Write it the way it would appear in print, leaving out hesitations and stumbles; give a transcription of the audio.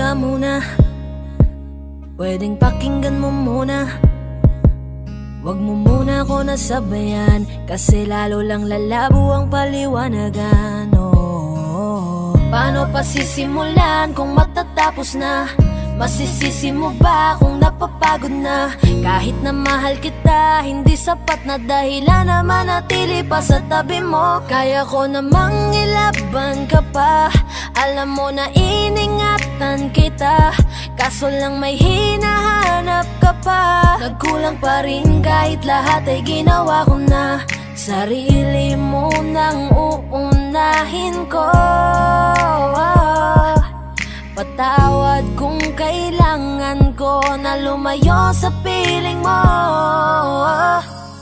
ka muna, pwedeng pakinggan mo muna. Wag mo muna ako nasabayan, kasi lalo lang lalabo ang paliwanagan. Paano pa sisimulan kung matatapos na? Masisisi mo ba kung napapagod na? Kahit na mahal kita, hindi sapat na dahilan na manatili pa sa tabi mo. Kaya ko namang ilaban ka pa, alam mo na iningatan kita, kaso lang may hinahanap ka pa. Nagkulang pa rin kahit lahat ay ginawa ko na. Sarili mo nang uunahin ko. Patawad kung kailangan ko na lumayo sa piling mo.